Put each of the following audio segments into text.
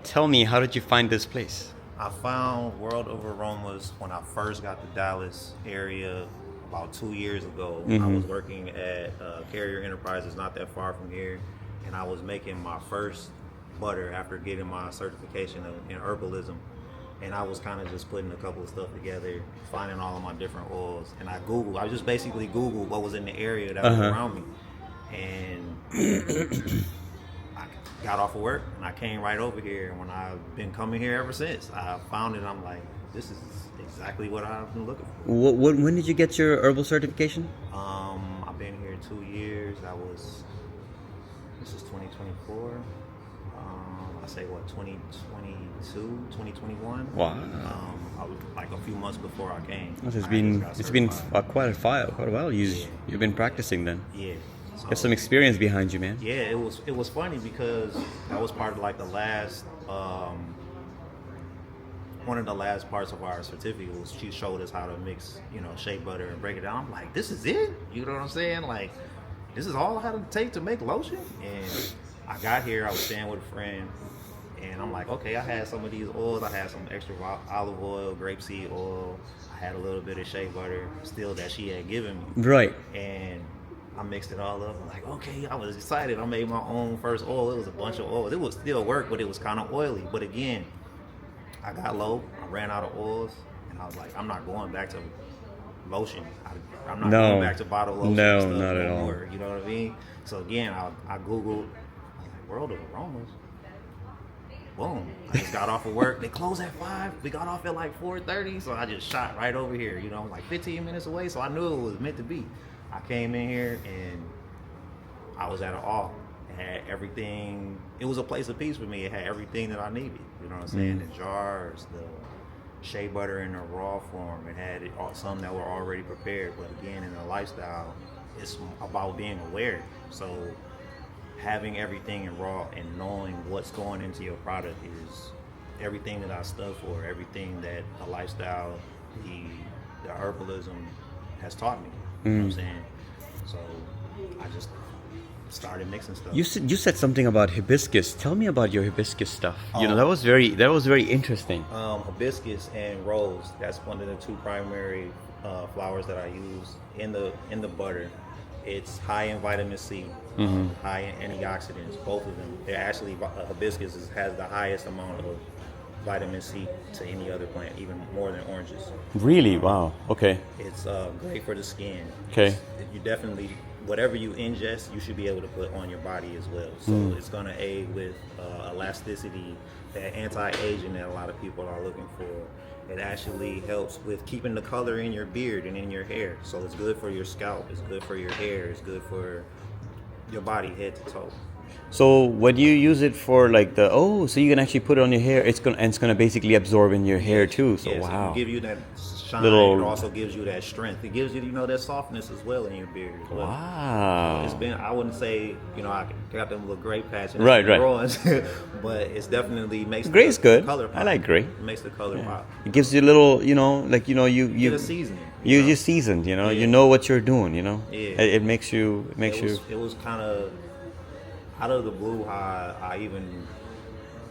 tell me, how did you find this place? I found World of Aromas when I first got to Dallas area about 2 years ago. I was working at Carrier Enterprises, not that far from here, and I was making my first butter after getting my certification in herbalism. And I was kind of just putting a couple of stuff together, finding all of my different oils. And I just basically Googled what was in the area that was around me. And I got off of work and I came right over here. And when I've been coming here ever since, I found it. I'm like, this is exactly what I've been looking for. When did you get your herbal certification? I've been here 2 years. This is 2024. I say 2022, 2021. Wow. I was like a few months before I came. It's been quite a while. You've been practicing then. Yeah. So, you have some experience behind you, man. Yeah, it was funny because that was part of like the last one of the last parts of our certificate was she showed us how to mix, shea butter and break it down. I'm like, this is it? You know what I'm saying? Like, this is all I had to take to make lotion? And I got here, I was staying with a friend, and I'm like, okay, I had some of these oils. I had some extra olive oil, grapeseed oil. I had a little bit of shea butter still that she had given me. Right. And I mixed it all up. I'm like, okay, I was excited. I made my own first oil. It was a bunch of oils. It would still work, but it was kind of oily. But again, I got low. I ran out of oils, and I was like, I'm not going back to lotion. I'm not going back to bottle lotion. No, and stuff not at all. more, you know what I mean? So again, I Googled, I was like, World of Aromas. Boom. I just got off of work. They closed at 5. We got off at like 4:30. So I just shot right over here, like 15 minutes away. So I knew it was meant to be. I came in here and I was at an awe. It had everything. It was a place of peace for me. It had everything that I needed. You know what I'm saying? The jars, the shea butter in a raw form. It had some that were already prepared. But again, in a lifestyle, it's about being aware. So having everything in raw and knowing what's going into your product is everything that I stood for, everything that a lifestyle, the herbalism has taught me. You know what I'm saying? So I just started mixing stuff. You said something about hibiscus. Tell me about your hibiscus stuff. That was very interesting. Hibiscus and rose. That's one of the two primary flowers that I use in the butter. It's high in vitamin C, high in antioxidants. Both of them. They're actually hibiscus has the highest amount of vitamin C to any other plant, even more than oranges. Really? Wow. Okay. It's great for the skin. Okay. You definitely, whatever you ingest, you should be able to put on your body as well. So it's going to aid with elasticity, that anti-aging that a lot of people are looking for. It actually helps with keeping the color in your beard and in your hair. So it's good for your scalp. It's good for your hair. It's good for your body, head to toe. So when you use it for like so you can actually put it on your hair, it's gonna basically absorb in your hair too. So yes, wow. It give you that shine. It also gives you that strength. It gives you that softness as well in your beard as well. Wow. It's been, I wouldn't say, I got them little gray patches. Right. But it's definitely makes Gray's good. Color pop. I like gray. It makes the color pop. It gives you a little, you Get a seasoning. You're seasoned, you know what you're doing, Yeah. It makes you. It was kind of out of the blue how I even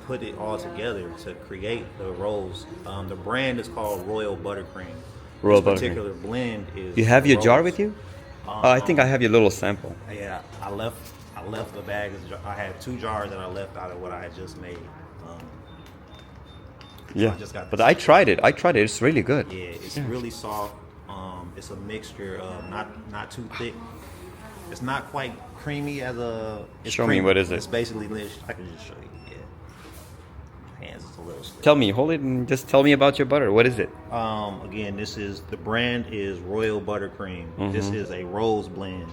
put it all together to create the rose. The brand is called Royal Buttercream. Royal This particular blend is. You have your rose. jar with you? I think I have your little sample. Yeah, I left the bag. I had 2 jars that I left out of what I had just made. Yeah, I just got but I tried it. It's really good. Yeah, it's really soft. It's a mixture of not too thick. It's not quite creamy as a. Show creamy. me, what is it? It's basically. I can just show you. Yeah, my hands is a little stiff. Tell me, hold it and just tell me about your butter. What is it? Again, the brand is Royal Buttercream. This is a rose blend.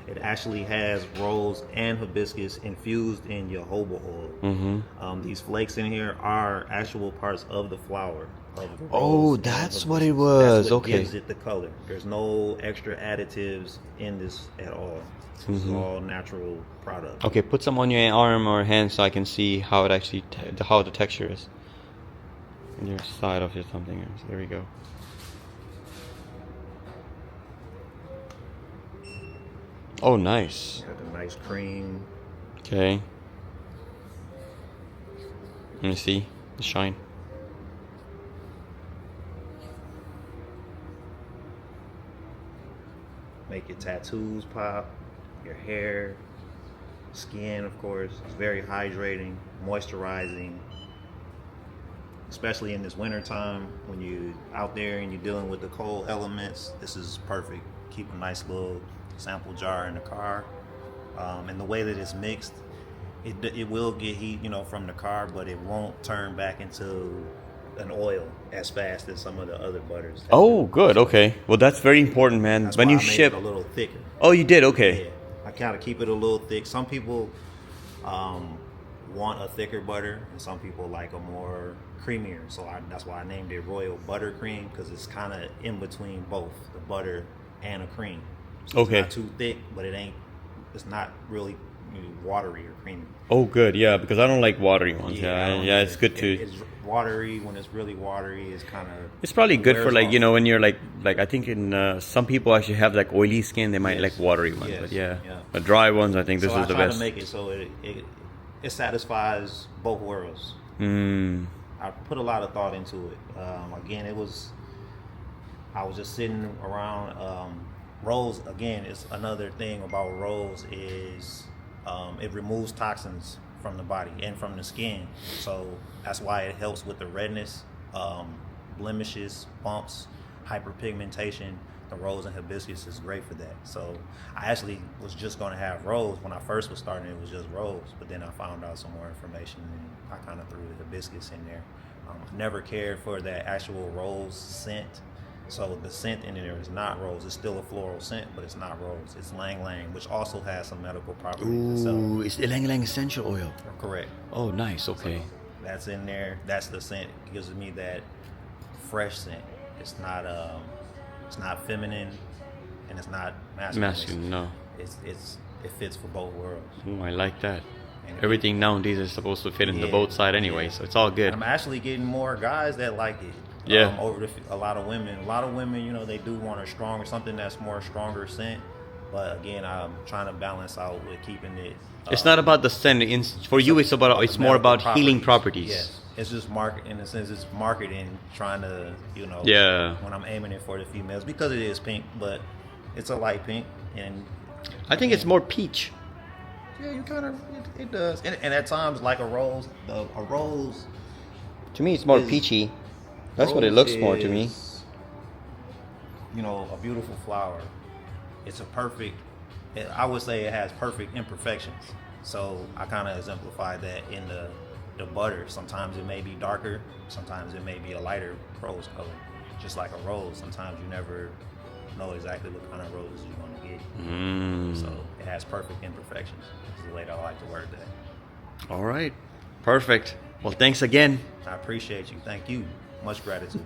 It actually has rose and hibiscus infused in jojoba oil. These flakes in here are actual parts of the flower. Of the rose that's and what it hibiscus. was. That's what Okay. gives it the color. There's no extra additives in this at all. This is all natural product. Okay, put some on your arm or hand so I can see how it actually how the texture is. On your side of your something. There we go. Oh, nice. Got the nice cream. Okay. Let me see the shine. Make your tattoos pop, your hair, skin, of course. It's very hydrating, moisturizing, especially in this winter time when you're out there and you're dealing with the cold elements. This is perfect. Keep a nice little sample jar in the car. And the way that it's mixed, it will get heat, from the car, but it won't turn back into an oil as fast as some of the other butters. Oh, good. Okay. Well, that's very important, man. That's When why you I made ship. it a little thicker. Oh, you did. Okay. Yeah, I kind of keep it a little thick. Some people want a thicker butter, and some people like a more creamier. So that's why I named it Royal Buttercream, because it's kind of in between both the butter and a cream. So Okay. It's not too thick, but it's not really watery or creamy. Oh, good. Yeah, because I don't like watery ones. Yeah, it's good to. It's watery. When it's really watery, it's kind of. It's probably good for wears off. when you're like I think in some people actually have like oily skin, they might like watery ones, Yes. but yeah, Yeah. the dry ones I think this So is the I try best. to make it so it satisfies both worlds. I put a lot of thought into it. Again, I was just sitting around. Rolls, again, is another thing about rolls is it removes toxins from the body and from the skin. So that's why it helps with the redness, blemishes, bumps, hyperpigmentation. The rose and hibiscus is great for that. So I actually was just going to have rose. When I first was starting, it was just rose. But then I found out some more information and I kind of threw the hibiscus in there. I never cared for that actual rose scent. So the scent in there is not rose. It's still a floral scent, but it's not rose. It's Lang Lang, which also has some medical properties. Ooh, it's Ylang Ylang essential oil. Correct. Oh, nice. Okay. That's in there. That's the scent. It gives me that fresh scent. It's not feminine, and it's not masculine. Masculine, no. It fits for both worlds. Ooh, I like that. And Everything nowadays is supposed to fit in the Yeah, both side anyway, yeah. so it's all good. I'm actually getting more guys that like it. Yeah. Over a lot of women. A lot of women, they do want something that's more stronger scent. But again, I'm trying to balance out with keeping it. It's not about the scent. For you, it's the more about medical healing properties. Yes, it's just in a sense, it's marketing, trying to, Yeah. when I'm aiming it for the females, because it is pink, but it's a light pink, and I think it's more peach. yeah, you kind of it does, and at times like a rose, To me, it's more Is- peachy. That's what it rose looks more to me. is, a beautiful flower. It's I would say it has perfect imperfections. So I kind of exemplify that in the butter. Sometimes it may be darker, sometimes it may be a lighter rose color. Just like a rose, sometimes you never know exactly what kind of roses you're going to get. So it has perfect imperfections. Is the way that I like to word that. All right. Perfect. Well, thanks again. I appreciate you. Thank you. Much gratitude.